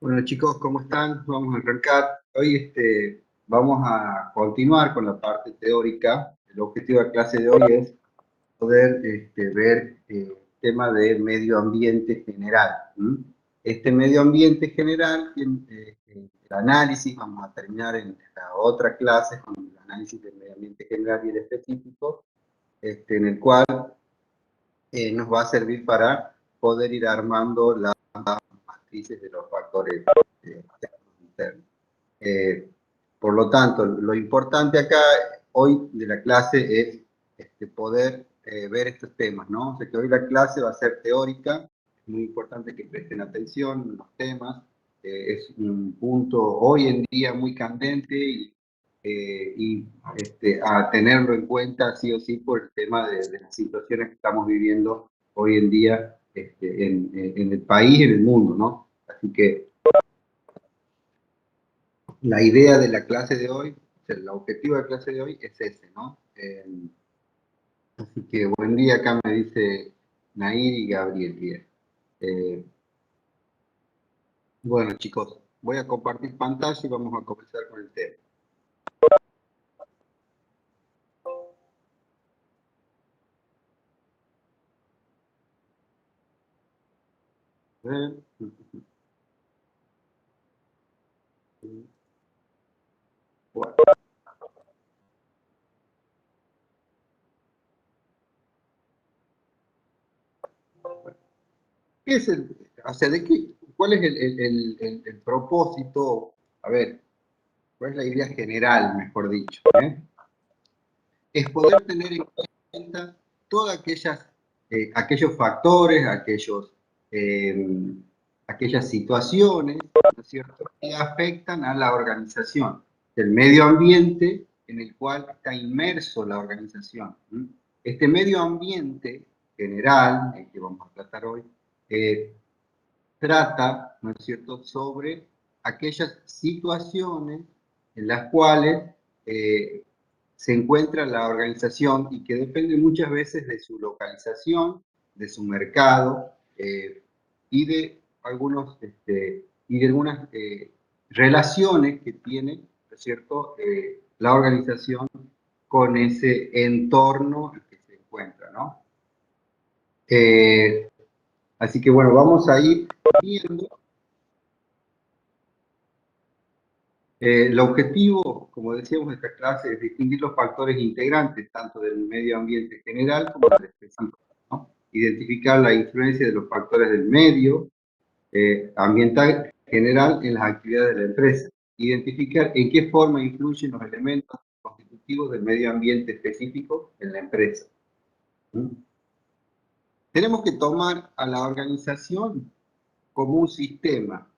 Bueno chicos, ¿cómo están? Vamos a arrancar. Hoy vamos a continuar con la parte teórica. El objetivo de la clase de hoy es poder ver el tema de medio ambiente general. Este medio ambiente general, el análisis, vamos a terminar en la otra clase con el análisis del medio ambiente general y el específico, en el cual nos va a servir para poder ir armando las matrices de los factores externos e internos. Por lo tanto, lo importante acá hoy de la clase es poder ver estos temas, ¿no? O sea que hoy la clase va a ser teórica, es muy importante que presten atención a los temas, es un punto hoy en día muy candente y a tenerlo en cuenta sí o sí por el tema de las situaciones que estamos viviendo hoy en día en el país y en el mundo, ¿no? Así que la idea de la clase de hoy, o sea, el objetivo de la clase de hoy es ese, ¿no? Así que buen día, acá me dice Nair y Gabriel. Bien. Bueno, chicos, voy a compartir pantalla y vamos a comenzar con el tema. Bueno. ¿Qué es o sea, cuál es el propósito? A ver, ¿cuál es la idea general, mejor dicho? Es poder tener en cuenta todas aquellos factores, eh, aquellas situaciones, ¿no es cierto?, que afectan a la organización, el medio ambiente en el cual está inmerso la organización. Este medio ambiente general, el que vamos a tratar hoy, trata, ¿no es cierto?, sobre aquellas situaciones en las cuales se encuentra la organización y que depende muchas veces de su localización, de su mercado y de algunas relaciones que tiene, ¿no es cierto?, la organización con ese entorno en que se encuentra, ¿no? Así que bueno, vamos a ir viendo. El objetivo, como decíamos en esta clase, es distinguir los factores integrantes, tanto del medio ambiente general como del específico, ¿no? Identificar la influencia de los factores del medio ambiental general en las actividades de la empresa. Identificar en qué forma influyen los elementos constitutivos del medio ambiente específico en la empresa. Tenemos que tomar a la organización como un sistema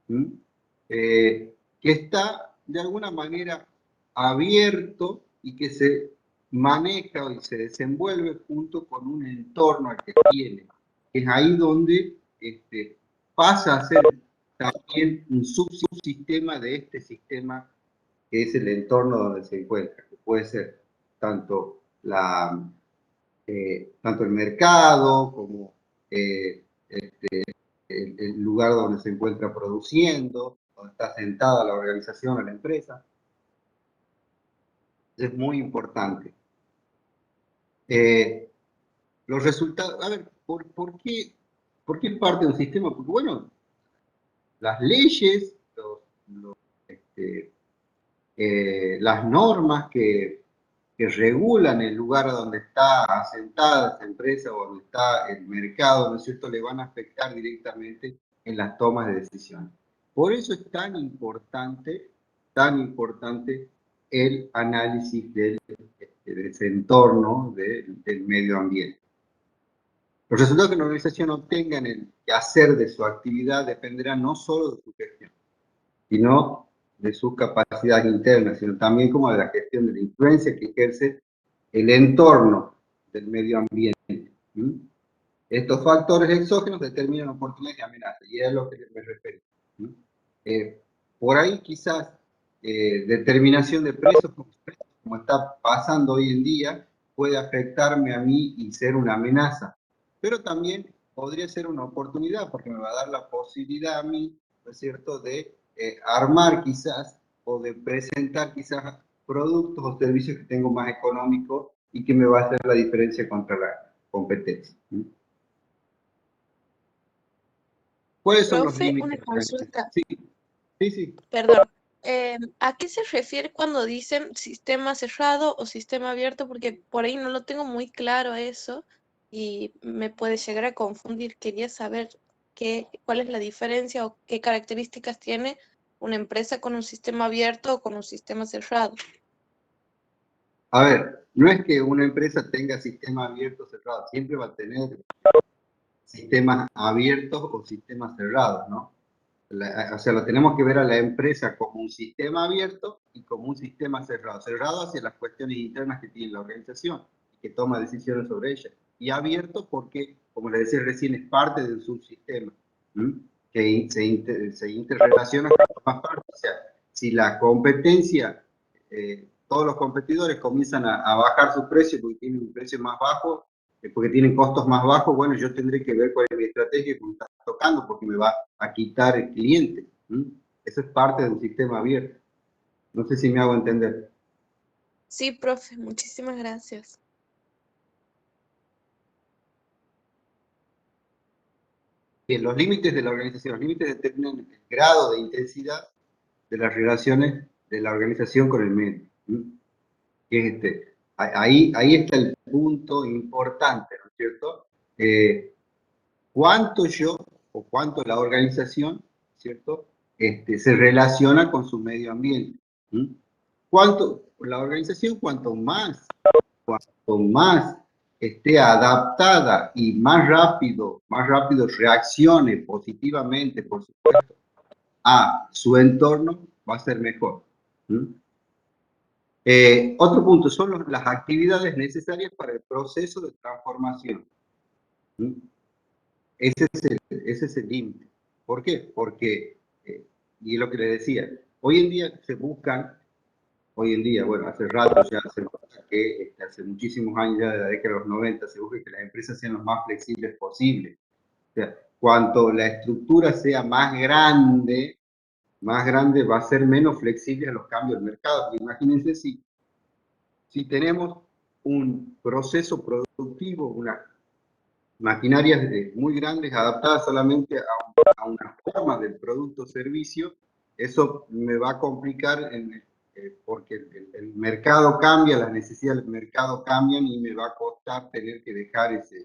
que está de alguna manera abierto y que se maneja y se desenvuelve junto con un entorno al que tiene. Es ahí donde pasa a ser también un subsistema de este sistema que es el entorno donde se encuentra, que puede ser tanto tanto el mercado como el lugar donde se encuentra produciendo, donde está sentada la organización o la empresa. Es muy importante. Los resultados, a ver, ¿por qué es parte de un sistema? Porque, bueno, las leyes, las normas que regulan el lugar donde está asentada esa empresa o donde está el mercado, ¿no es cierto?, le van a afectar directamente en las tomas de decisiones. Por eso es tan importante el análisis de ese entorno del medio ambiente. Los resultados que una organización obtenga en el quehacer de su actividad dependerán no solo de su gestión, sino de sus capacidades internas, sino también como de la gestión de la influencia que ejerce el entorno del medio ambiente. Estos factores exógenos determinan oportunidades y amenazas, y es a lo que me refiero. Por ahí quizás determinación de precios, como está pasando hoy en día, puede afectarme a mí y ser una amenaza, pero también podría ser una oportunidad porque me va a dar la posibilidad a mí ¿no es cierto?, de armar quizás o de presentar quizás productos o servicios que tengo más económicos y que me va a hacer la diferencia contra la competencia. ¿Cuáles son los Profe, límites una de la organización? consulta. Sí, sí, sí. Perdón. ¿A qué se refiere cuando dicen sistema cerrado o sistema abierto? Porque por ahí no lo tengo muy claro eso y me puede llegar a confundir. Quería saber cuál es la diferencia o qué características tiene una empresa con un sistema abierto o con un sistema cerrado. A ver, no es que una empresa tenga sistema abierto o cerrado, siempre va a tener sistemas abiertos o sistemas cerrados, ¿no? O sea, lo tenemos que ver a la empresa como un sistema abierto y como un sistema cerrado. Cerrado hacia las cuestiones internas que tiene la organización y que toma decisiones sobre ellas. Y abierto porque, como les decía recién, es parte de un subsistema que se interrelaciona con más partes. O sea, si la competencia, todos los competidores comienzan a bajar su precio porque tienen un precio más bajo, porque tienen costos más bajos, bueno, yo tendré que ver cuál es mi estrategia como está tocando, porque me va a quitar el cliente. Eso es parte de un sistema abierto. No sé si me hago entender. Sí, profe, muchísimas gracias. Bien, los límites de la organización, los límites determinan el grado de intensidad de las relaciones de la organización con el medio. Que es ahí está el punto importante, ¿no es cierto? Cuánto yo o cuánto la organización, ¿cierto?, se relaciona con su medio ambiente. Cuánto la organización, cuanto más esté adaptada y más rápido reaccione positivamente, por supuesto, a su entorno, va a ser mejor. Otro punto son las actividades necesarias para el proceso de transformación. Ese es el límite. ¿Por qué? Porque, y es lo que le decía, hoy en día se buscan, bueno, hace rato ya se busca que, hace muchísimos años ya de la década de los 90, se busca que las empresas sean lo más flexibles posible. O sea, cuanto la estructura sea más grande va a ser menos flexible a los cambios del mercado. Imagínense si tenemos un proceso productivo, unas maquinarias muy grandes adaptadas solamente a una forma del producto o servicio, eso me va a complicar porque el mercado cambia, las necesidades del mercado cambian y me va a costar tener que dejar esa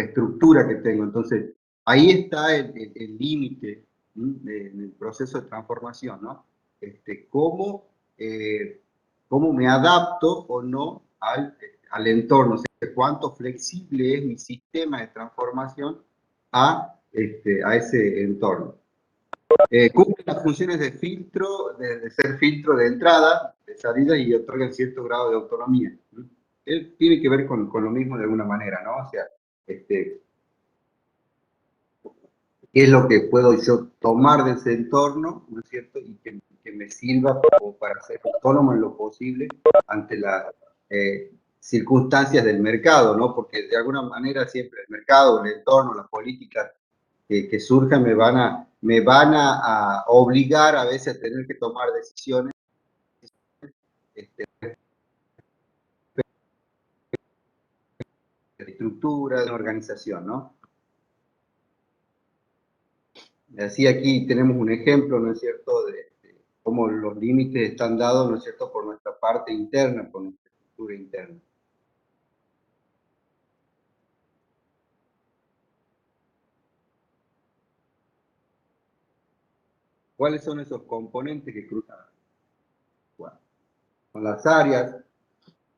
estructura que tengo. Entonces, ahí está el límite en el proceso de transformación, ¿no? Cómo me adapto o no al entorno, o sea, cuánto flexible es mi sistema de transformación a ese entorno. Cumple las funciones de filtro, de ser filtro de entrada, de salida y otorgan cierto grado de autonomía. Él tiene que ver con lo mismo de alguna manera, ¿no? O sea, qué es lo que puedo yo tomar de ese entorno, ¿no es cierto? Y que me sirva como para ser autónomo en lo posible ante las circunstancias del mercado, ¿no? Porque de alguna manera siempre el mercado, el entorno, las políticas que surjan me van a obligar a veces a tener que tomar decisiones de estructura, de una organización, ¿no? Así aquí tenemos un ejemplo, ¿no es cierto?, de cómo los límites están dados, ¿no es cierto?, por nuestra parte interna, por nuestra estructura interna. ¿Cuáles son esos componentes que cruzan? Bueno, son las áreas,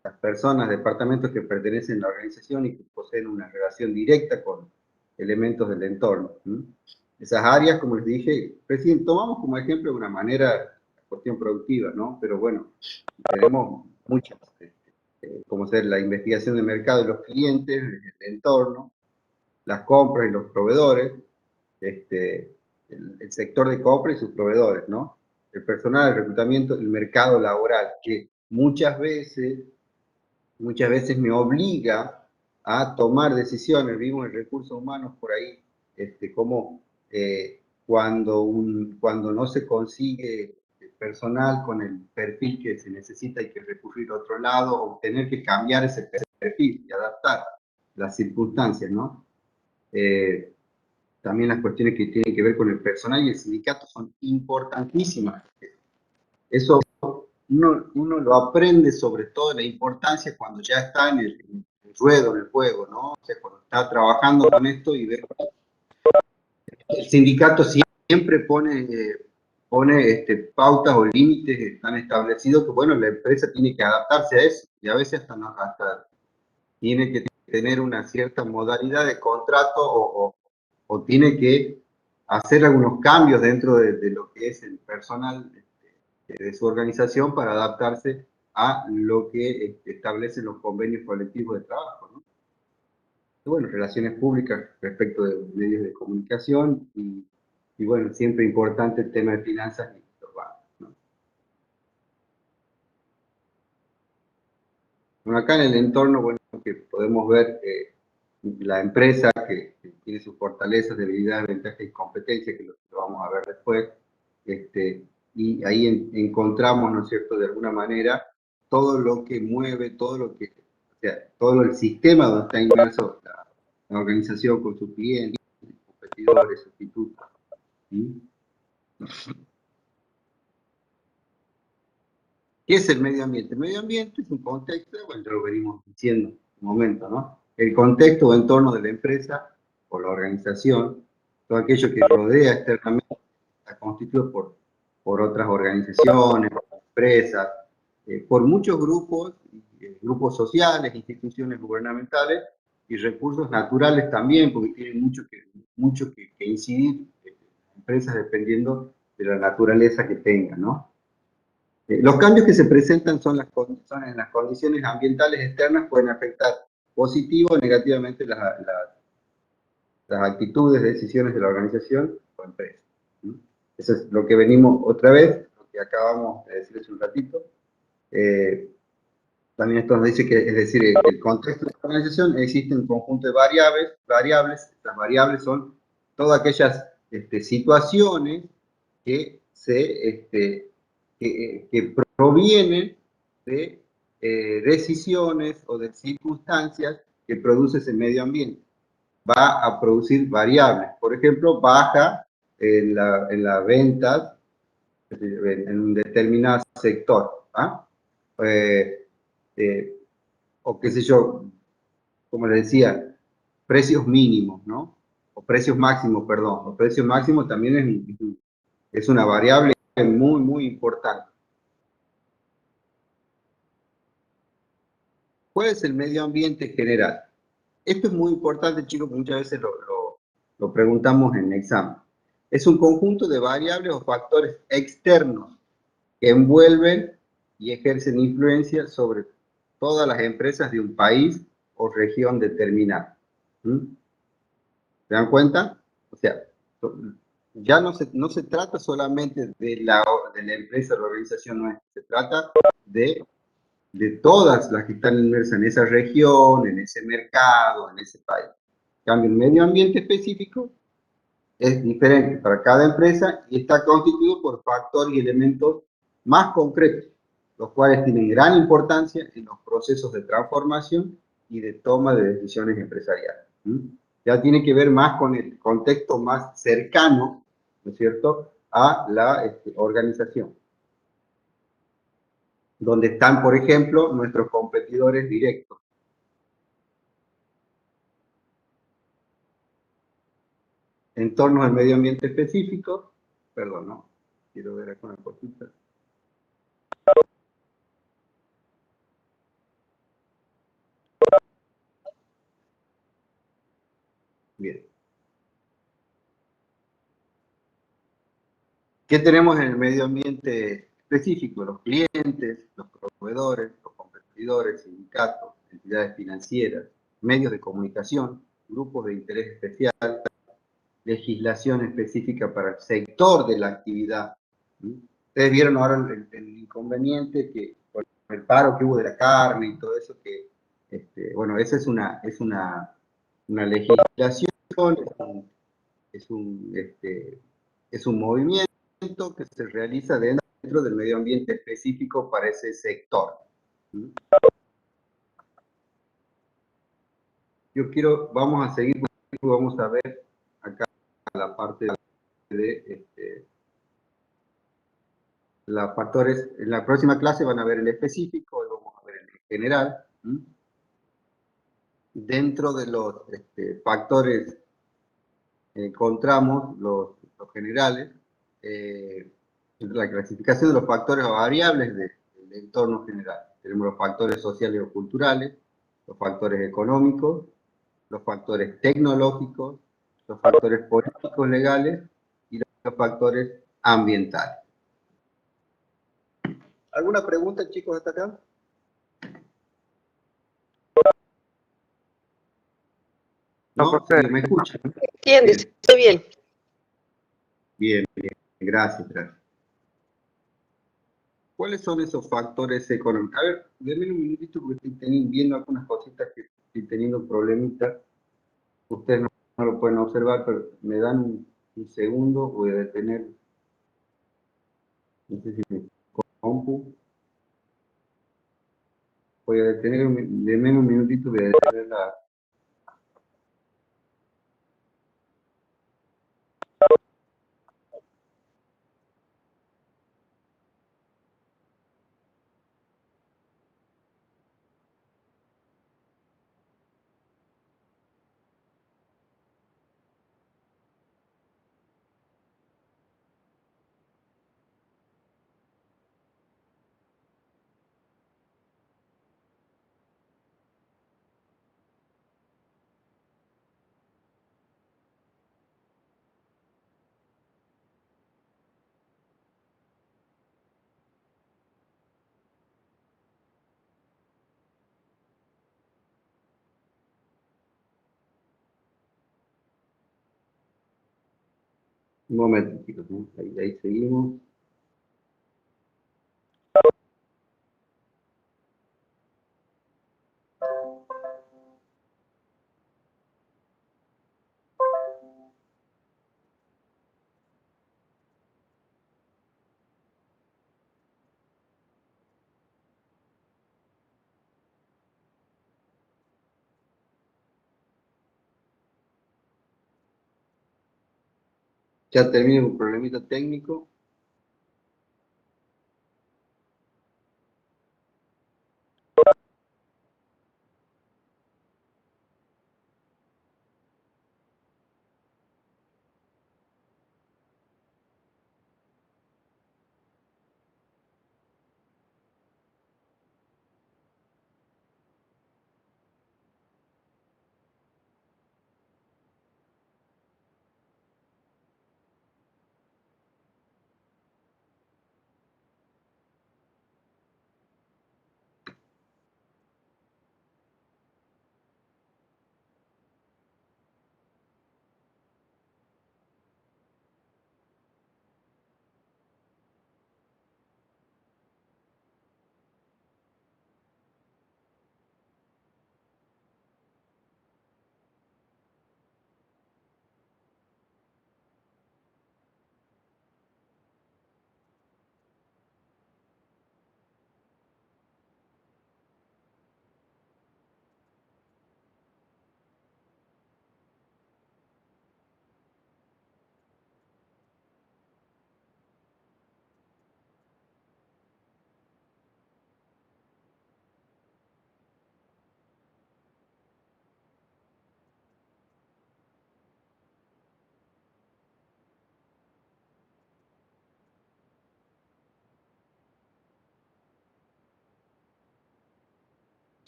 las personas, departamentos que pertenecen a la organización y que poseen una relación directa con elementos del entorno. Esas áreas, como les dije, recién tomamos como ejemplo de una manera la cuestión productiva, ¿no? Pero bueno, tenemos muchas, como ser la investigación de mercado de los clientes, el entorno, las compras y los proveedores, el sector de compra y sus proveedores, ¿no? El personal, el reclutamiento, el mercado laboral, que muchas veces me obliga a tomar decisiones. Vimos en recursos humanos por ahí cómo cuando no se consigue personal con el perfil que se necesita, hay que recurrir a otro lado o tener que cambiar ese perfil y adaptar las circunstancias, ¿no? También las cuestiones que tienen que ver con el personal y el sindicato son importantísimas. Eso uno lo aprende sobre todo la importancia cuando ya está en el ruedo, en el juego, ¿no? O sea, cuando está trabajando con esto y ve. El sindicato siempre pone pautas o límites tan establecidos que, bueno, la empresa tiene que adaptarse a eso y a veces hasta tiene que tener una cierta modalidad de contrato o tiene que hacer algunos cambios dentro de lo que es el personal de su organización para adaptarse a lo que establecen los convenios colectivos de trabajo, ¿no? Y bueno, relaciones públicas respecto de medios de comunicación y bueno, siempre importante el tema de finanzas y los bancos, ¿no? Bueno, acá en el entorno, bueno, que podemos ver la empresa que tiene sus fortalezas, debilidades, ventajas y competencias, que lo vamos a ver después, y ahí encontramos, ¿no es cierto?, de alguna manera, todo lo que mueve, todo lo que, o sea, todo el sistema donde está inmerso la organización con sus clientes, competidores, sustitutos. ¿Sí? ¿Qué es el medio ambiente? El medio ambiente es un contexto, bueno, ya lo venimos diciendo en un momento, ¿no? El contexto o entorno de la empresa o la organización, todo aquello que rodea externamente, está constituido por otras organizaciones, por empresas, por muchos grupos, grupos sociales, instituciones gubernamentales y recursos naturales también, porque tienen mucho que incidir empresas dependiendo de la naturaleza que tengan, ¿no? Los cambios que se presentan son en las condiciones ambientales externas, pueden afectar positivo o negativamente las actitudes, decisiones de la organización o empresa. ¿Sí? Eso es lo que venimos otra vez, lo que acabamos de decir hace un ratito. También esto nos dice que, es decir, el contexto de la organización existe un conjunto de variables. Las variables son todas aquellas situaciones que que provienen de decisiones o de circunstancias que produce ese medio ambiente. Va a producir variables. Por ejemplo, baja en la ventas en un determinado sector. ¿Ah? O qué sé yo, como les decía, precios mínimos, ¿no? O precios máximos, perdón. Los precios máximos también es una variable muy, muy importante. ¿Cuál es el medio ambiente general? Esto es muy importante, chicos, porque muchas veces lo preguntamos en el examen. Es un conjunto de variables o factores externos que envuelven y ejercen influencia sobre todas las empresas de un país o región determinada. ¿Mm? ¿Se dan cuenta? O sea, ya no se trata solamente de la empresa o la organización nuestra, se trata de todas las que están inmersas en esa región, en ese mercado, en ese país. En cambio, el medio ambiente específico es diferente para cada empresa y está constituido por factores y elementos más concretos, los cuales tienen gran importancia en los procesos de transformación y de toma de decisiones empresariales. Ya tiene que ver más con el contexto más cercano, ¿no es cierto?, a la organización, donde están, por ejemplo, nuestros competidores directos. Entornos del medio ambiente específico, perdón, no, quiero ver acá una cosita. Bien. ¿Qué tenemos en el medio ambiente específico? Los clientes, los proveedores, los competidores, sindicatos, entidades financieras, medios de comunicación, grupos de interés especial, legislación específica para el sector de la actividad. Ustedes vieron ahora el inconveniente que con el paro que hubo de la carne y todo eso, que, bueno, esa es una legislación, es un movimiento que se realiza dentro del medio ambiente específico para ese sector. Vamos a seguir, vamos a ver acá la parte de los factores. En la próxima clase van a ver el específico, hoy vamos a ver el general. Dentro de los factores encontramos los generales, la clasificación de los factores o variables del entorno general. Tenemos los factores sociales o culturales, los factores económicos, los factores tecnológicos, los factores políticos legales y los factores ambientales. ¿Alguna pregunta, chicos, hasta acá? ¿No? Sí, ¿me escuchan? ¿Entiendes? Estoy bien. Bien, bien. Gracias, gracias. ¿Cuáles son esos factores económicos? A ver, denme un minutito porque estoy viendo algunas cositas que estoy teniendo problemitas. Ustedes no lo pueden observar, pero me dan un segundo, voy a detener. No sé si me compu. Voy a detener, denme un minutito, voy a detener la... Un momento, chicos, ¿no? Ahí seguimos. Ya termino un problemita técnico.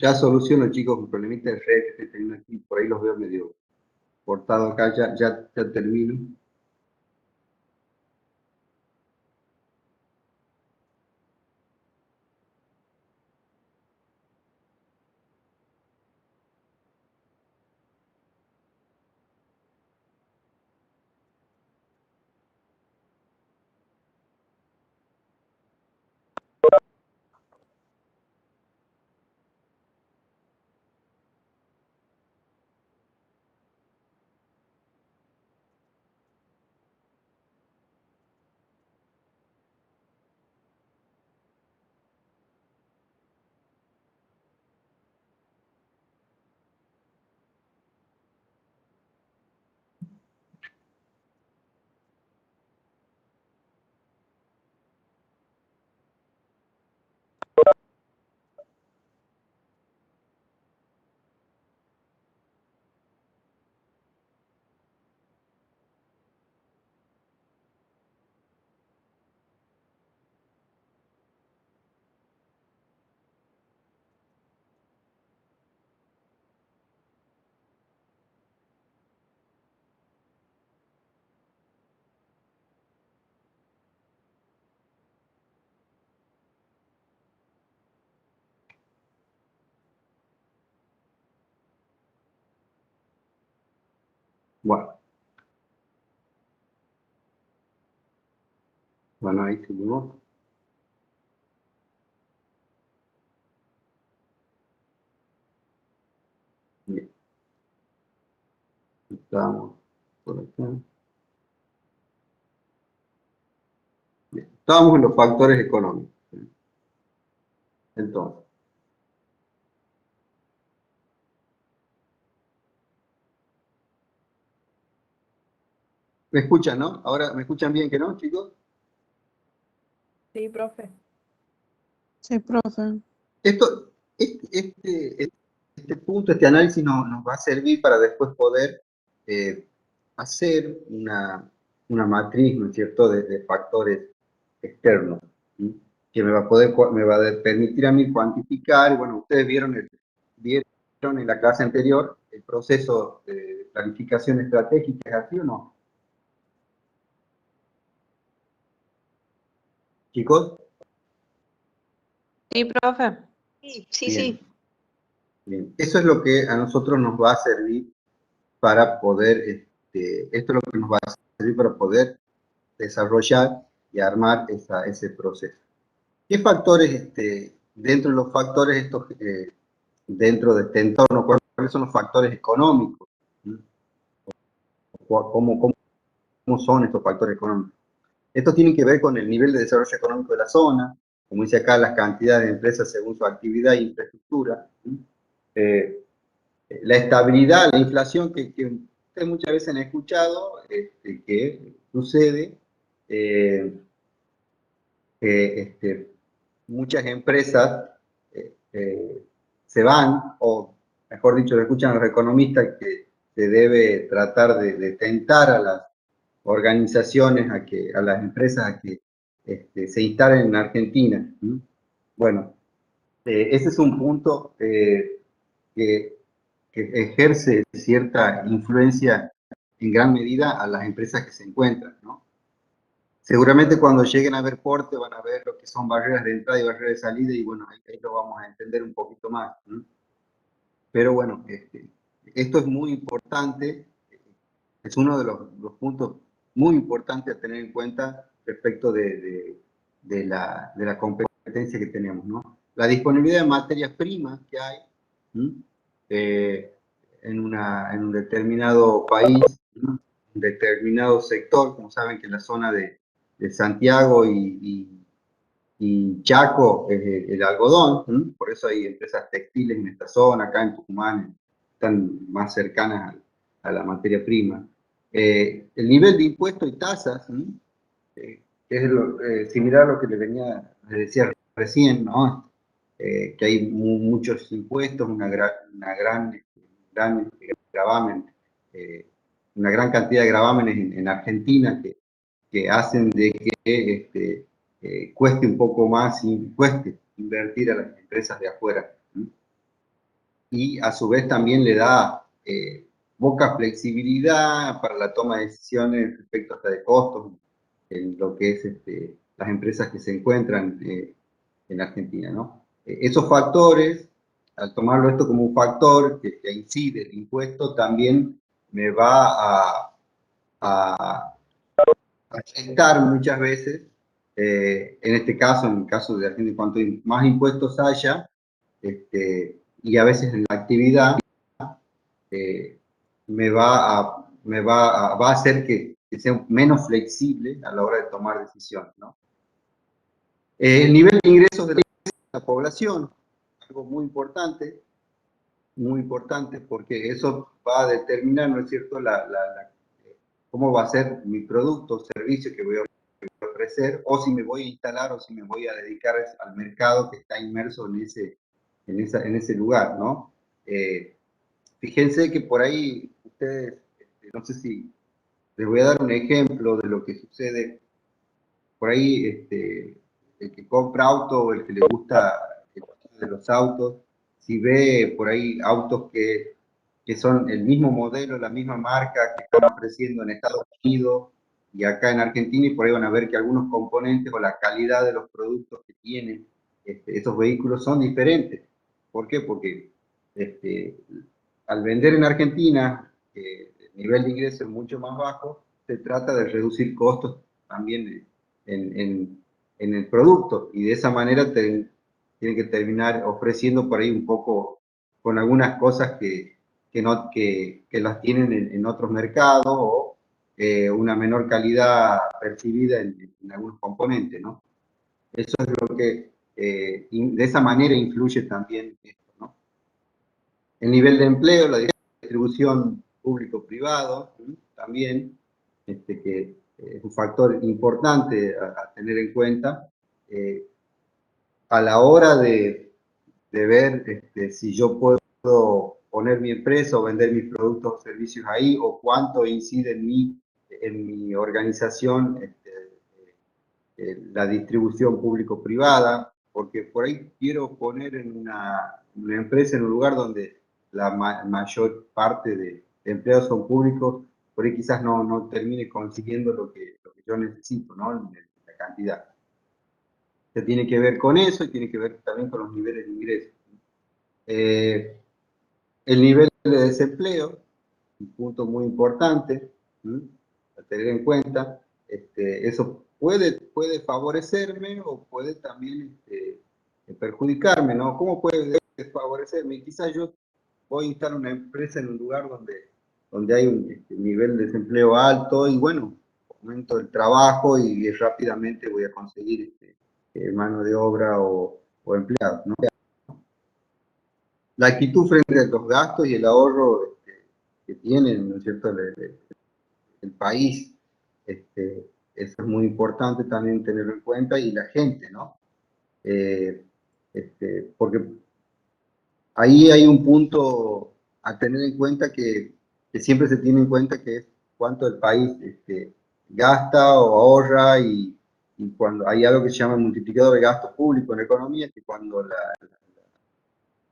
Ya soluciono, chicos, un problemita de red que estoy teniendo aquí. Por ahí los veo medio cortado acá. Ya termino. Bueno, bueno, ahí seguimos. Bien, estamos por acá. Bien, estábamos en los factores económicos. Entonces, ¿me escuchan, no? Ahora, ¿me escuchan bien que no, chicos? Sí, profe. Sí, profe. Esto, este punto, este análisis nos va a servir para después poder hacer una matriz, ¿no es cierto?, de factores externos, ¿sí? Que me va a permitir a mí cuantificar. Y bueno, ustedes vieron en la clase anterior el proceso de planificación estratégica, ¿es así o no? Chicos, Sí, profe. Sí, bien, bien. Eso es lo que a nosotros nos va a servir para poder, esto es lo que nos va a servir para poder desarrollar y armar ese proceso. ¿Qué factores, dentro de los factores estos, dentro de este entorno, cuáles son los factores económicos? ¿Mm? ¿Cómo son estos factores económicos? Estos tienen que ver con el nivel de desarrollo económico de la zona, como dice acá, las cantidades de empresas según su actividad e infraestructura, la estabilidad, la inflación que ustedes muchas veces han escuchado, que sucede, muchas empresas se van, o mejor dicho, lo escuchan los economistas, que se debe tratar de tentar a las organizaciones, a las empresas a que se instalen en Argentina. ¿Mm? Bueno, ese es un punto que ejerce cierta influencia en gran medida a las empresas que se encuentran, ¿no? Seguramente cuando lleguen a ver porte van a ver lo que son barreras de entrada y barreras de salida, y bueno, ahí lo vamos a entender un poquito más, ¿no? Pero bueno, esto es muy importante, es uno de los puntos muy importantes a tener en cuenta respecto de la competencia que tenemos, ¿no? La disponibilidad de materias primas que hay, en un determinado país, ¿no? Un determinado sector, como saben que en la zona de Santiago y Chaco es el algodón, ¿no? Por eso hay empresas textiles en esta zona, acá en Tucumán, están más cercanas a la materia prima. El nivel de impuestos y tasas, ¿no? Es similar a lo que les decía recién, ¿no? Que hay muchos impuestos, gran gravamen, una gran cantidad de gravámenes en Argentina que hacen de que cueste un poco más y cueste invertir a las empresas de afuera. ¿Sí? Y a su vez también le da poca flexibilidad para la toma de decisiones respecto hasta de costos en lo que es las empresas que se encuentran en Argentina, ¿no? Esos factores, al tomarlo esto como un factor que incide el impuesto, también me va a afectar muchas veces, en este caso, en el caso de Argentina, cuanto más impuestos haya, y a veces en la actividad, eh, va a hacer que sea menos flexible a la hora de tomar decisiones, ¿no? El nivel de ingresos de la población, algo muy importante, porque eso va a determinar, ¿no es cierto?, cómo va a ser mi producto o servicio que voy a ofrecer, o si me voy a instalar o si me voy a dedicar al mercado que está inmerso en ese lugar, ¿no? Fíjense que por ahí ustedes, no sé si les voy a dar un ejemplo de lo que sucede por ahí, el que compra auto o el que le gusta de los autos, si ve por ahí autos que son el mismo modelo, la misma marca que están ofreciendo en Estados Unidos y acá en Argentina, y por ahí van a ver que algunos componentes o la calidad de los productos que tienen esos vehículos son diferentes. ¿Por qué? Porque al vender en Argentina, nivel de ingreso es mucho más bajo, se trata de reducir costos también en el producto, y de esa manera tiene que terminar ofreciendo por ahí un poco con algunas cosas que las tienen en otros mercados, o una menor calidad percibida en algunos componentes, ¿no? Eso es lo que de esa manera influye también esto, ¿no? El nivel de empleo, la distribución público-privado, también, que es un factor importante a tener en cuenta a la hora de ver si yo puedo poner mi empresa o vender mis productos o servicios ahí, o cuánto incide en mi organización la distribución público-privada, porque por ahí quiero poner en una empresa en un lugar donde la mayor parte de empleados son públicos, por ahí quizás no termine consiguiendo lo que yo necesito, ¿no? La cantidad. Se tiene que ver con eso, y tiene que ver también con los niveles de ingresos. El nivel de desempleo, un punto muy importante, a tener en cuenta. Eso puede favorecerme o puede también perjudicarme, ¿no? ¿Cómo puede favorecerme? Quizás yo voy a instalar una empresa en un lugar donde hay un nivel de desempleo alto, y bueno, aumento el trabajo y rápidamente voy a conseguir mano de obra o empleados, ¿no? La actitud frente a los gastos y el ahorro que tienen, ¿no es cierto?, el país, eso es muy importante también tenerlo en cuenta, y la gente, ¿no? Porque ahí hay un punto a tener en cuenta que siempre se tiene en cuenta, que es cuánto el país gasta o ahorra, y cuando hay algo que se llama multiplicador de gasto público en la economía, que cuando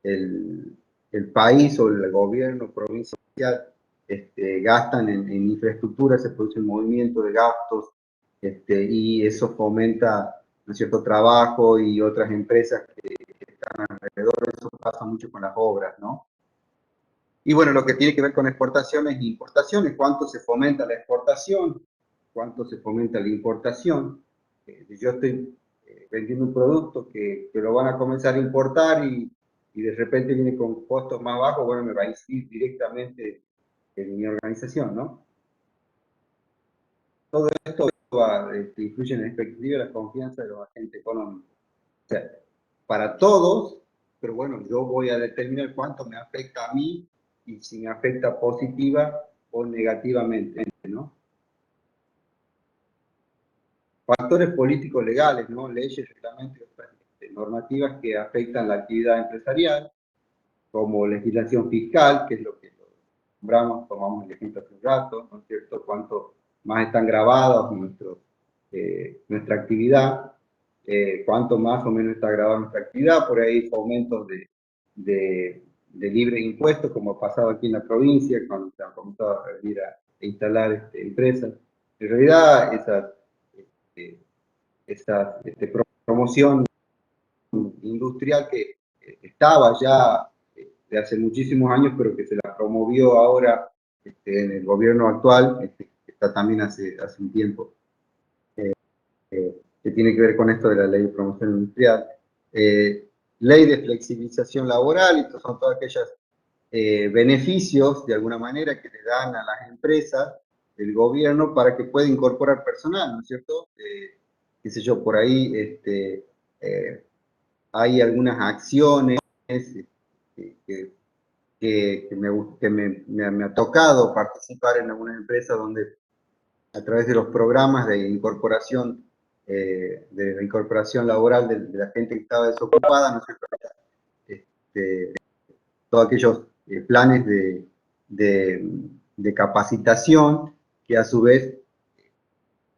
el país o el gobierno provincial gastan en infraestructura, se produce un movimiento de gastos, y eso fomenta, ¿no es cierto?, trabajo y otras empresas que están alrededor. Eso pasa mucho con las obras, ¿no? Y bueno, lo que tiene que ver con exportaciones e importaciones, cuánto se fomenta la exportación, cuánto se fomenta la importación. Yo estoy vendiendo un producto que lo van a comenzar a importar, y de repente viene con costos más bajos, bueno, me va a incidir directamente en mi organización, ¿no? Todo esto influye en la expectativa y la confianza de los agentes económicos. O sea, para todos, pero bueno, yo voy a determinar cuánto me afecta a mí y si me afecta positiva o negativamente, ¿no? Factores políticos legales, ¿no? Leyes, reglamentos, normativas que afectan la actividad empresarial, como legislación fiscal, que es lo que nombramos, tomamos el ejemplo hace un rato, ¿no es cierto?, cuánto más están grabados nuestra actividad, cuánto más o menos está grabada nuestra actividad. Por ahí aumentos de libre impuestos, como ha pasado aquí en la provincia, cuando se han comenzado a venir a instalar empresas. En realidad, esa promoción industrial que estaba ya de hace muchísimos años, pero que se la promovió ahora en el gobierno actual, que está también hace un tiempo, que tiene que ver con esto de la ley de promoción industrial, ley de flexibilización laboral, y son todos aquellos beneficios, de alguna manera, que le dan a las empresas el gobierno para que pueda incorporar personal, ¿no es cierto? Qué sé yo, por ahí hay algunas acciones que me ha tocado participar en algunas empresas donde, a través de los programas de incorporación laboral de la gente que estaba desocupada, ¿no es cierto?, todos aquellos planes de capacitación, que a su vez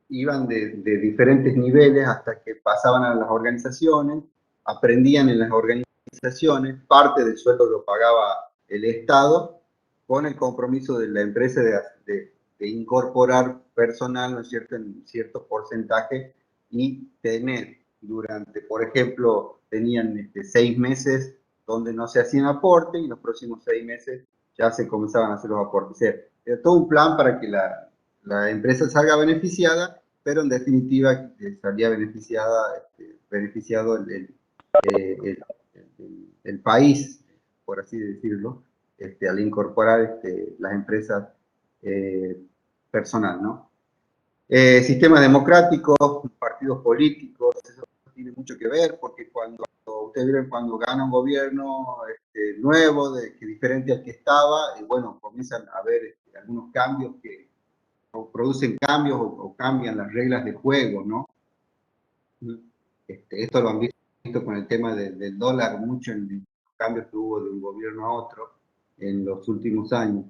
iban de diferentes niveles hasta que pasaban a las organizaciones, aprendían en las organizaciones, parte del sueldo lo pagaba el Estado, con el compromiso de la empresa de incorporar personal, ¿no es cierto?, en cierto porcentaje, y tener durante, por ejemplo, tenían 6 meses donde no se hacían aporte, y los próximos 6 meses ya se comenzaban a hacer los aportes. O sea, todo un plan para que la empresa salga beneficiada, pero en definitiva salía beneficiado el país, por así decirlo, al incorporar las empresas personal, ¿no? Sistema democrático, partidos políticos, eso tiene mucho que ver, porque cuando ustedes vieron cuando gana un gobierno nuevo, que diferente al que estaba, y bueno, comienzan a haber algunos cambios que o producen cambios o cambian las reglas de juego, ¿no? Esto lo han visto con el tema del dólar mucho en los cambios que hubo de un gobierno a otro en los últimos años.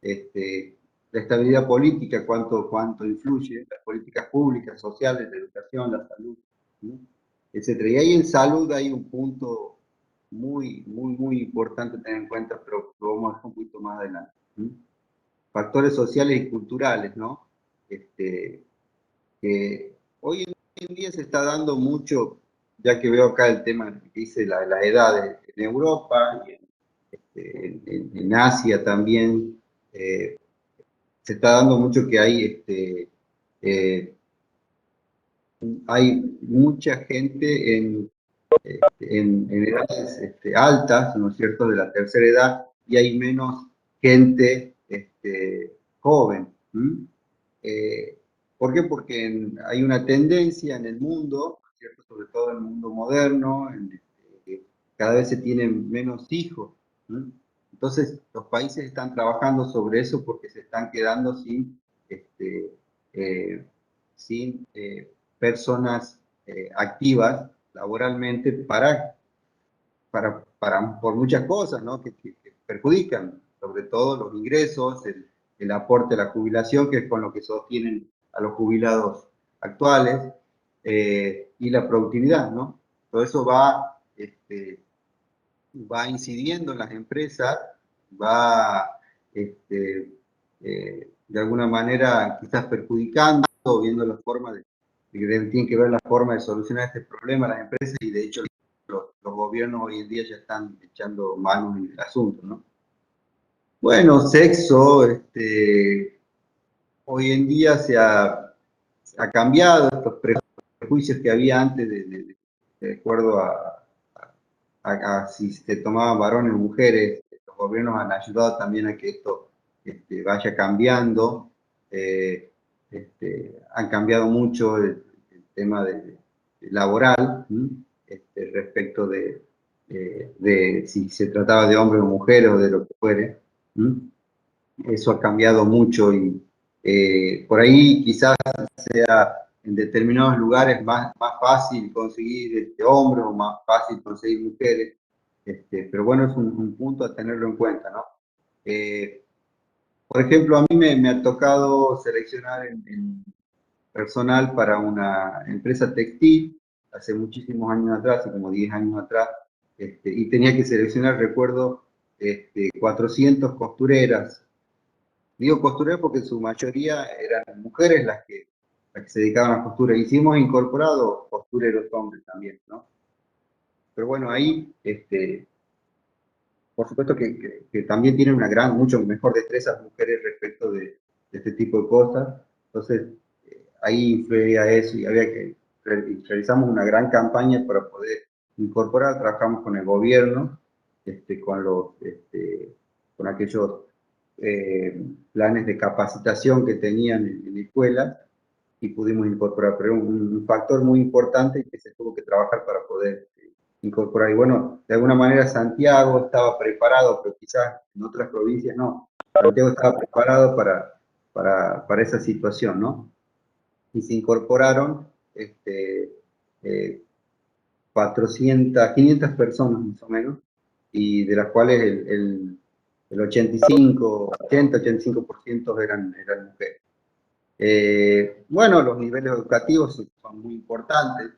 La estabilidad política, cuánto influye, las políticas públicas, sociales, la educación, la salud, ¿no? Etcétera. Y ahí en salud hay un punto muy importante a tener en cuenta, pero lo vamos a dejar un poquito más adelante. Factores sociales y culturales, ¿no? Que hoy en día se está dando mucho, ya que veo acá el tema que dice las edades en Europa y en Asia también, se está dando mucho que hay mucha gente en edades altas, ¿no es cierto?, de la tercera edad, y hay menos gente joven. ¿Por qué? Porque hay una tendencia en el mundo, ¿no es cierto?, sobre todo en el mundo moderno, que cada vez se tienen menos hijos. Entonces, los países están trabajando sobre eso porque se están quedando sin personas activas laboralmente por muchas cosas, ¿no? que perjudican, sobre todo los ingresos, el aporte a la jubilación, que es con lo que sostienen a los jubilados actuales, y la productividad, ¿no? Todo eso va incidiendo en las empresas, va de alguna manera quizás perjudicando, viendo la forma tienen que ver la forma de solucionar este problema las empresas, y de hecho los gobiernos hoy en día ya están echando manos en el asunto, ¿no? Bueno, sexo, hoy en día se ha cambiado estos prejuicios que había antes de acuerdo a si se tomaban varones o mujeres. Los gobiernos han ayudado también a que esto vaya cambiando. Han cambiado mucho el tema laboral, respecto de si se trataba de hombres o mujeres o de lo que fuere. Eso ha cambiado mucho y por ahí quizás sea en determinados lugares más fácil conseguir hombres o más fácil conseguir mujeres, pero bueno, es un punto a tenerlo en cuenta, ¿no? Por ejemplo, a mí me ha tocado seleccionar en personal para una empresa textil hace muchísimos años atrás, hace como 10 años atrás, y tenía que seleccionar, recuerdo, 400 costureras. Digo costureras porque en su mayoría eran mujeres las que se dedicaban a la costura. Y sí hemos incorporado costureros hombres también, ¿no? Pero bueno, ahí, por supuesto que también tienen mucho mejor destreza las mujeres respecto de este tipo de cosas. Entonces, ahí influía eso y había que realizamos una gran campaña para poder incorporar. Trabajamos con el gobierno, con aquellos planes de capacitación que tenían en escuelas, y pudimos incorporar, pero un factor muy importante que se tuvo que trabajar para poder incorporar. Y bueno, de alguna manera Santiago estaba preparado, pero quizás en otras provincias no. Santiago estaba preparado para esa situación, ¿no? Y se incorporaron 500 personas más o menos, y de las cuales el 85% eran mujeres. Bueno, los niveles educativos son muy importantes,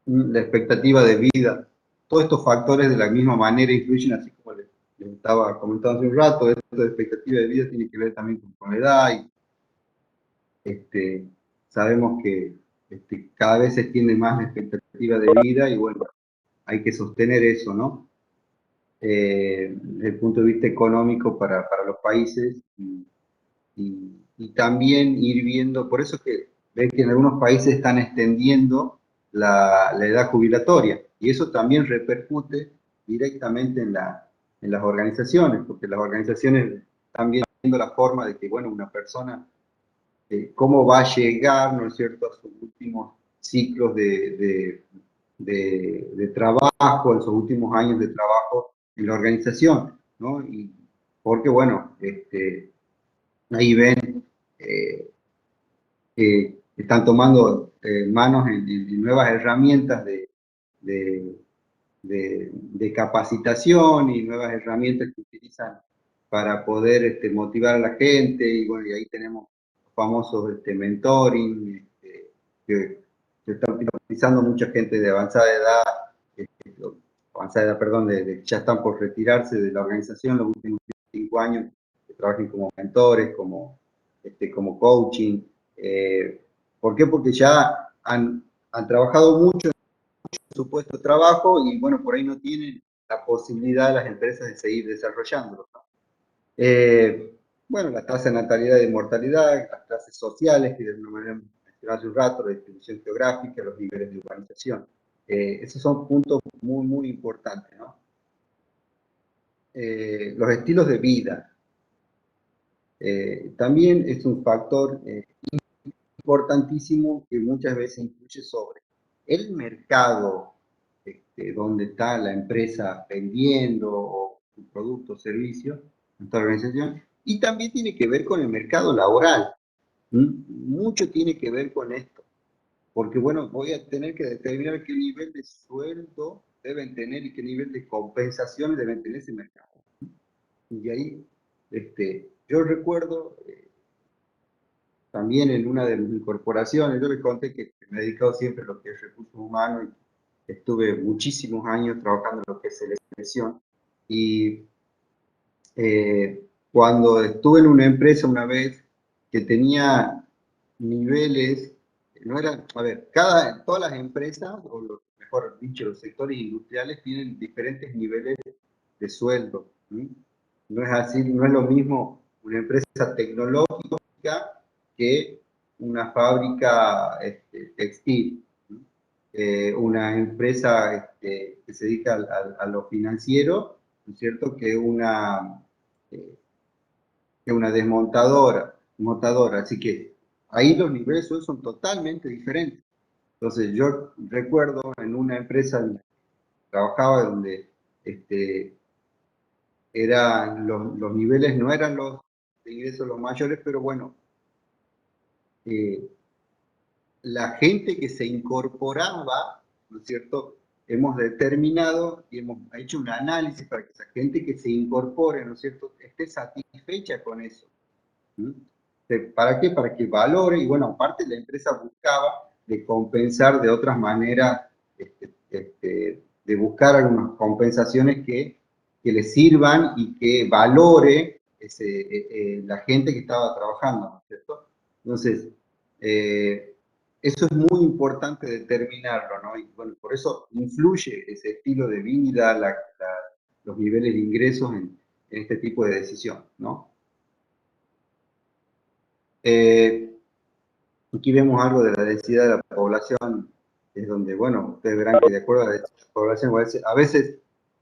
la expectativa de vida, todos estos factores de la misma manera influyen, así como les estaba comentando hace un rato. Esto de expectativa de vida tiene que ver también con la edad, y sabemos que cada vez se extiende más la expectativa de vida, y bueno, hay que sostener eso, ¿no? desde el punto de vista económico para los países y también ir viendo, por eso que ves que en algunos países están extendiendo la edad jubilatoria y eso también repercute directamente en las organizaciones, porque las organizaciones están viendo la forma de que, bueno, una persona, cómo va a llegar, ¿no es cierto?, a sus últimos ciclos de trabajo, en sus últimos años de trabajo en la organización, ¿no? Y porque, bueno, ahí ven eh, que están tomando manos en nuevas herramientas de, de capacitación y nuevas herramientas que utilizan para poder motivar a la gente, y bueno, y ahí tenemos los famosos mentoring, que está utilizando mucha gente de avanzada edad, perdón, de ya están por retirarse de la organización los últimos 5 años, que trabajen como mentores, como coaching. ¿Por qué? Porque ya han trabajado mucho su puesto de trabajo y bueno, por ahí no tienen la posibilidad de las empresas de seguir desarrollándolo, ¿no? Bueno, la tasa de natalidad y de mortalidad, las clases sociales, que de alguna manera mencioné hace un rato, la distribución geográfica, los niveles de urbanización. Esos son puntos muy, muy importantes, ¿no? Los estilos de vida. También es un factor importantísimo que muchas veces influye sobre el mercado donde está la empresa vendiendo o su producto o servicio, nuestra organización, y también tiene que ver con el mercado laboral. Mucho tiene que ver con esto, porque bueno, voy a tener que determinar qué nivel de sueldo deben tener y qué nivel de compensaciones deben tener ese mercado. Y ahí, yo recuerdo también en una de mis corporaciones, yo les conté que me he dedicado siempre a lo que es recursos humanos y estuve muchísimos años trabajando en lo que es selección. Y cuando estuve en una empresa una vez que tenía niveles, no eran, a ver, todas las empresas, o mejor dicho, los sectores industriales tienen diferentes niveles de sueldo. No es así, no es lo mismo una empresa tecnológica que una fábrica textil, una empresa que se dedica a lo financiero, ¿no es cierto?, que una montadora. Así que ahí los niveles son totalmente diferentes. Entonces yo recuerdo en una empresa donde trabajaba donde los niveles no eran los de ingresos los mayores, pero bueno, la gente que se incorporaba, ¿no es cierto? Hemos determinado y hemos hecho un análisis para que esa gente que se incorpore, ¿no es cierto?, esté satisfecha con eso. ¿Para qué? Para que valore, y bueno, aparte la empresa buscaba de compensar de otras maneras, de buscar algunas compensaciones que le sirvan y que valore la gente que estaba trabajando, ¿no es cierto? Entonces, eso es muy importante determinarlo, ¿no? Y bueno, por eso influye ese estilo de vida, los niveles de ingresos en este tipo de decisión, ¿no? Aquí vemos algo de la densidad de la población, es donde, bueno, ustedes verán que de acuerdo a la densidad de la población, a veces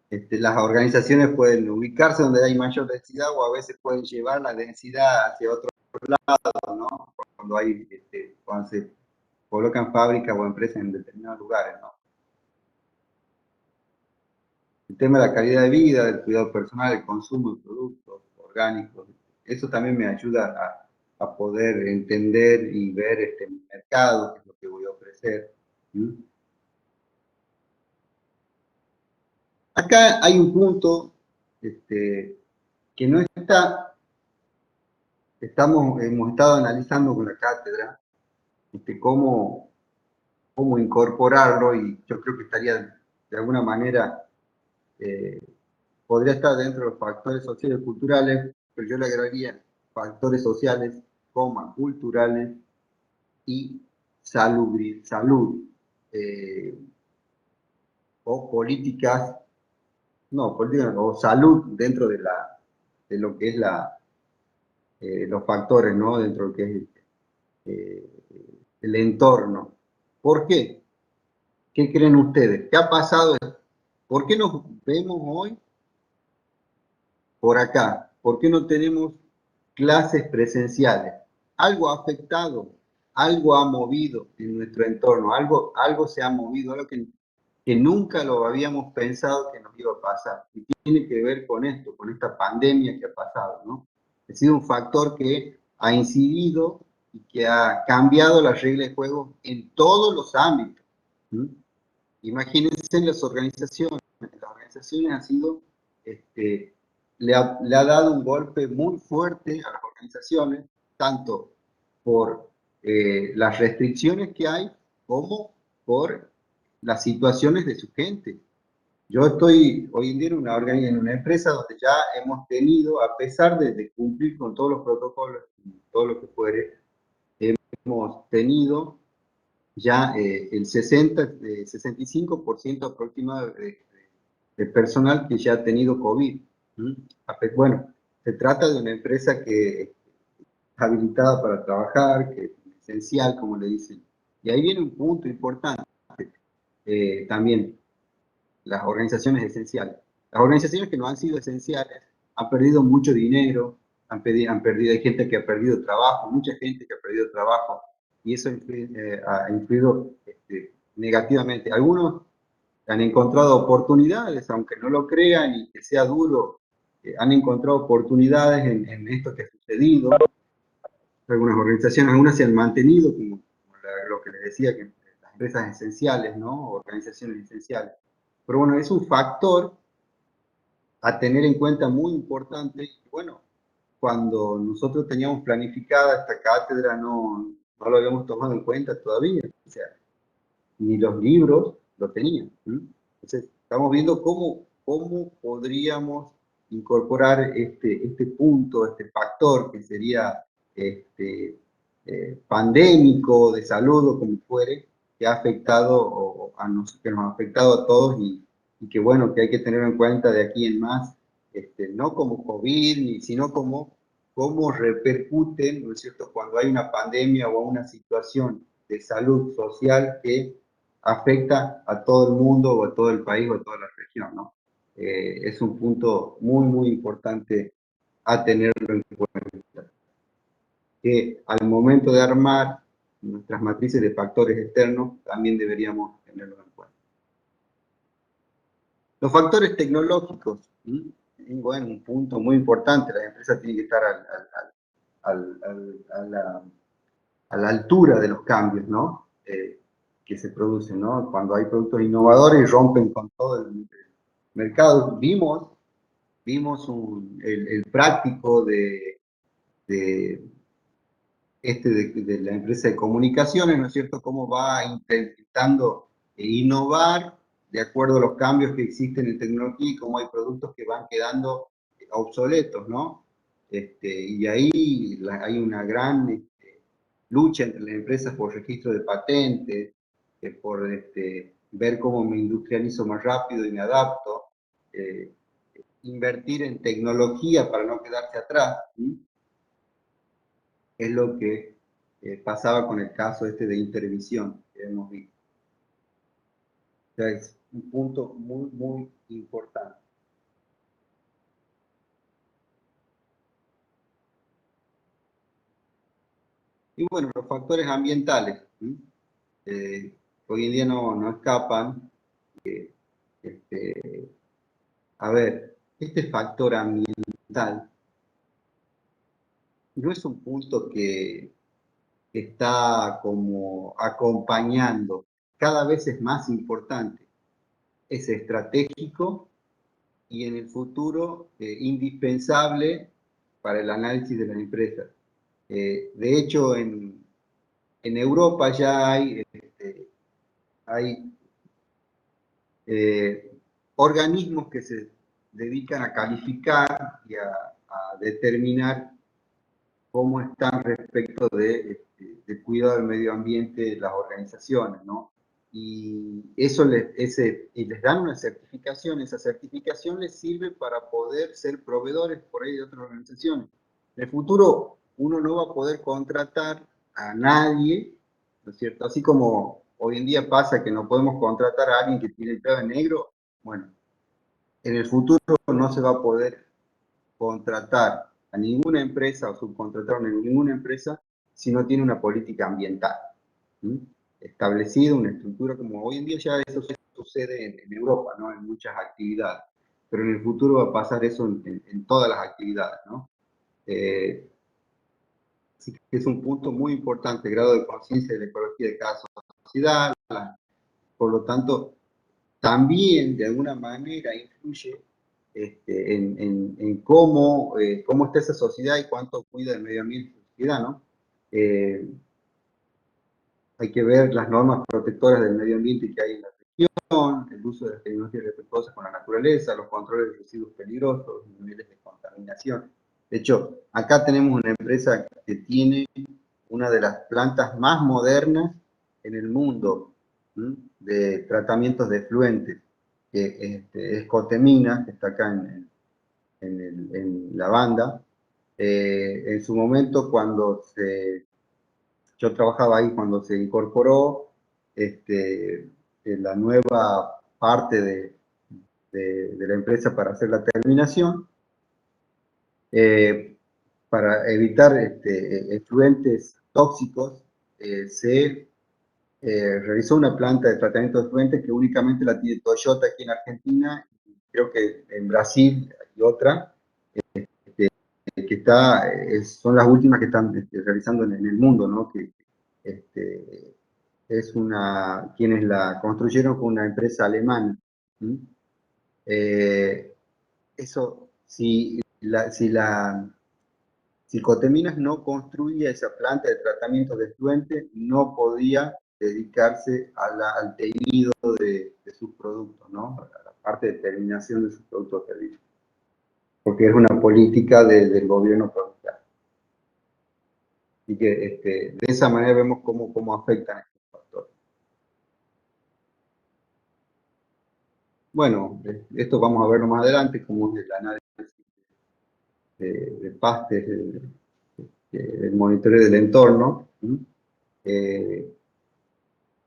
las organizaciones pueden ubicarse donde hay mayor densidad o a veces pueden llevar la densidad hacia otro lado, ¿no? Cuando se colocan fábricas o empresas en determinados lugares, ¿no? El tema de la calidad de vida, del cuidado personal, el consumo de productos orgánicos, eso también me ayuda a poder entender y ver mi mercado, qué es lo que voy a ofrecer. Acá hay un punto que no está, hemos estado analizando con la cátedra, cómo incorporarlo, y yo creo que estaría de alguna manera, podría estar dentro de los factores sociales y culturales, pero yo le agregaría factores sociales, culturales y salud o políticas no, política o salud dentro de lo que es los factores, ¿no? Dentro de lo que es el entorno. ¿Por qué? ¿Qué creen ustedes? ¿Qué ha pasado? ¿Por qué nos vemos hoy por acá? ¿Por qué no tenemos clases presenciales? Algo ha afectado, algo ha movido en nuestro entorno, algo se ha movido, algo que nunca lo habíamos pensado que nos iba a pasar. Y tiene que ver con esto, con esta pandemia que ha pasado, ¿no? Ha sido un factor que ha incidido y que ha cambiado las reglas de juego en todos los ámbitos. ¿Sí? Imagínense las organizaciones. Las organizaciones han sido, le ha dado un golpe muy fuerte a las organizaciones, tanto por las restricciones que hay como por las situaciones de su gente. Yo estoy hoy en día en una empresa donde ya hemos tenido, a pesar de cumplir con todos los protocolos y todo lo que fuere, hemos tenido ya el 65% aproximado de personal que ya ha tenido COVID. Bueno, se trata de una empresa que es habilitada para trabajar, que es esencial, como le dicen. Y ahí viene un punto importante también, las organizaciones esenciales. Las organizaciones que no han sido esenciales han perdido mucho dinero, han perdido, hay gente que ha perdido trabajo, mucha gente que ha perdido trabajo, y eso ha influido negativamente. Algunos han encontrado oportunidades, aunque no lo crean y que sea duro, han encontrado oportunidades en esto que ha sucedido. Algunas organizaciones, algunas se han mantenido, como lo que les decía, que las empresas esenciales, ¿no? Organizaciones esenciales. Pero bueno, es un factor a tener en cuenta muy importante. Bueno, cuando nosotros teníamos planificada esta cátedra no lo habíamos tomado en cuenta todavía. O sea, ni los libros lo tenían. Entonces, estamos viendo cómo podríamos incorporar este punto, este factor que sería pandémico, de salud o como fuere, que ha afectado que nos ha afectado a todos y que bueno, que hay que tener en cuenta de aquí en más, no como COVID, sino cómo repercuten, ¿no es cierto?, cuando hay una pandemia o una situación de salud social que afecta a todo el mundo o a todo el país o a toda la región, ¿no? Es un punto muy, muy importante a tenerlo en cuenta. Que al momento de armar nuestras matrices de factores externos, también deberíamos tenerlo en cuenta. Los factores tecnológicos, bueno, un punto muy importante, las empresas tienen que estar a la altura de los cambios, ¿no? Que se producen, ¿no? Cuando hay productos innovadores y rompen con todo el mercado. Vimos el práctico de la empresa de comunicaciones, ¿no es cierto?, cómo va intentando innovar de acuerdo a los cambios que existen en tecnología y cómo hay productos que van quedando obsoletos, ¿no? Y ahí hay una gran lucha entre las empresas por registro de patentes, por ver cómo me industrializo más rápido y me adapto, invertir en tecnología para no quedarse atrás. Es lo que pasaba con el caso de Intervisión que hemos visto. O sea, es un punto muy, muy importante. Y bueno, los factores ambientales, hoy en día no escapan. A ver, este factor ambiental no es un punto que está como acompañando, cada vez es más importante, es estratégico y en el futuro indispensable para el análisis de las empresas. De hecho, en Europa ya hay organismos que se dedican a calificar y a determinar cómo están respecto de cuidado del medio ambiente las organizaciones, ¿no? y eso y les dan una certificación. Esa certificación les sirve para poder ser proveedores por ahí de otras organizaciones. En el futuro uno no va a poder contratar a nadie, ¿no es cierto? Así como hoy en día pasa que no podemos contratar a alguien que tiene el pelo en negro, bueno, en el futuro no se va a poder contratar a ninguna empresa o subcontratar a ninguna empresa si no tiene una política ambiental, ¿sí? Establecida, una estructura, como hoy en día ya eso sucede en Europa, ¿no? En muchas actividades, pero en el futuro va a pasar eso en todas las actividades, ¿no? Así que es un punto muy importante, el grado de conciencia de la ecología de cada sociedad. Por lo tanto, también de alguna manera influye en cómo, cómo está esa sociedad y cuánto cuida el medio ambiente de la sociedad, ¿no? Hay que ver las normas protectoras del medio ambiente que hay en la región, el uso de las tecnologías respetuosas con la naturaleza, los controles de residuos peligrosos, los niveles de contaminación. De hecho, acá tenemos una empresa que tiene una de las plantas más modernas en el mundo, ¿sí? De tratamientos de efluentes, que es Cotemina, que está acá en la banda. En su momento, cuando yo trabajaba ahí, cuando se incorporó la nueva parte de la empresa para hacer la terminación, para evitar efluentes tóxicos, se realizó una planta de tratamiento de efluentes que únicamente la tiene Toyota aquí en Argentina, creo que en Brasil hay otra, que son las últimas que están realizando en el mundo, ¿no? Que quienes la construyeron con una empresa alemana. ¿Sí? Eso, si Coteminas no construía esa planta de tratamiento de efluentes, no podía dedicarse al teñido de sus productos, ¿no? A la parte de terminación de sus productos de servicio, porque es una política del gobierno provincial. Así que de esa manera vemos cómo afectan estos factores. Bueno, esto vamos a verlo más adelante, como es el análisis de pastes, el monitoreo del entorno.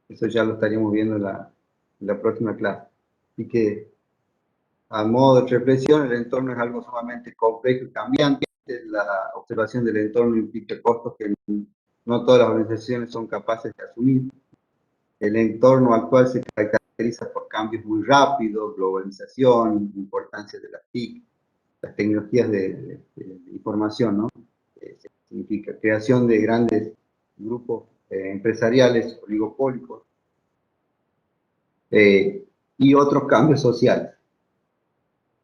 Eso ya lo estaríamos viendo en la próxima clase. Así que, a modo de reflexión, el entorno es algo sumamente complejo y cambiante. La observación del entorno implica costos que no todas las organizaciones son capaces de asumir. El entorno actual se caracteriza por cambios muy rápidos, globalización, importancia de las TIC, las tecnologías de información, ¿no? Significa creación de grandes grupos empresariales, oligopólicos, y otros cambios sociales,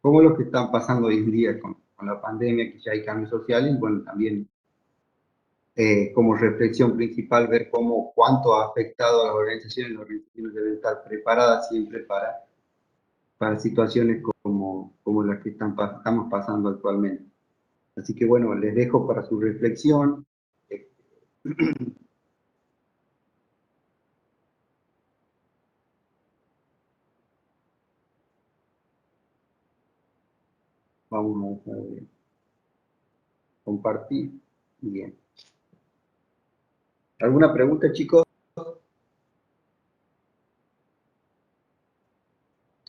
como los que están pasando hoy en día con la pandemia, que ya hay cambios sociales. Bueno, también como reflexión principal ver cuánto ha afectado a las organizaciones deben estar preparadas siempre para situaciones como las que estamos pasando actualmente. Así que bueno, les dejo para su reflexión. Vamos a compartir. Bien. ¿Alguna pregunta, chicos?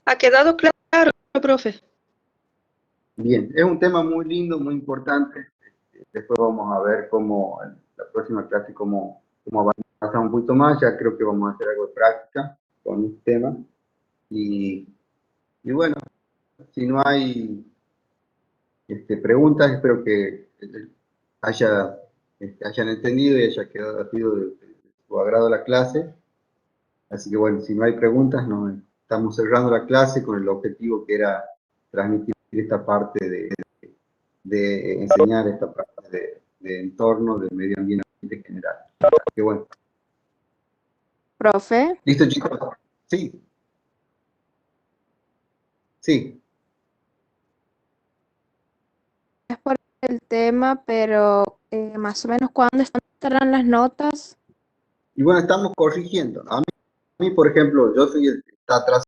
¿Ha quedado claro, profe? Bien, es un tema muy lindo, muy importante. Después vamos a ver cómo, en la próxima clase, cómo avanzar un poquito más. Ya creo que vamos a hacer algo de práctica con este tema. Y bueno, si no hay preguntas, espero que hayan entendido y haya sido de su agrado la clase. Así que bueno, si no hay preguntas, estamos cerrando la clase con el objetivo que era transmitir esta parte de enseñar esta parte de entorno, del medio ambiente en general. Así que bueno. Profe, ¿Listo, chicos? Sí. Sí. es por el tema, pero más o menos ¿cuándo estarán las notas? Y bueno, estamos corrigiendo. A mí, por ejemplo, yo soy el que está atrás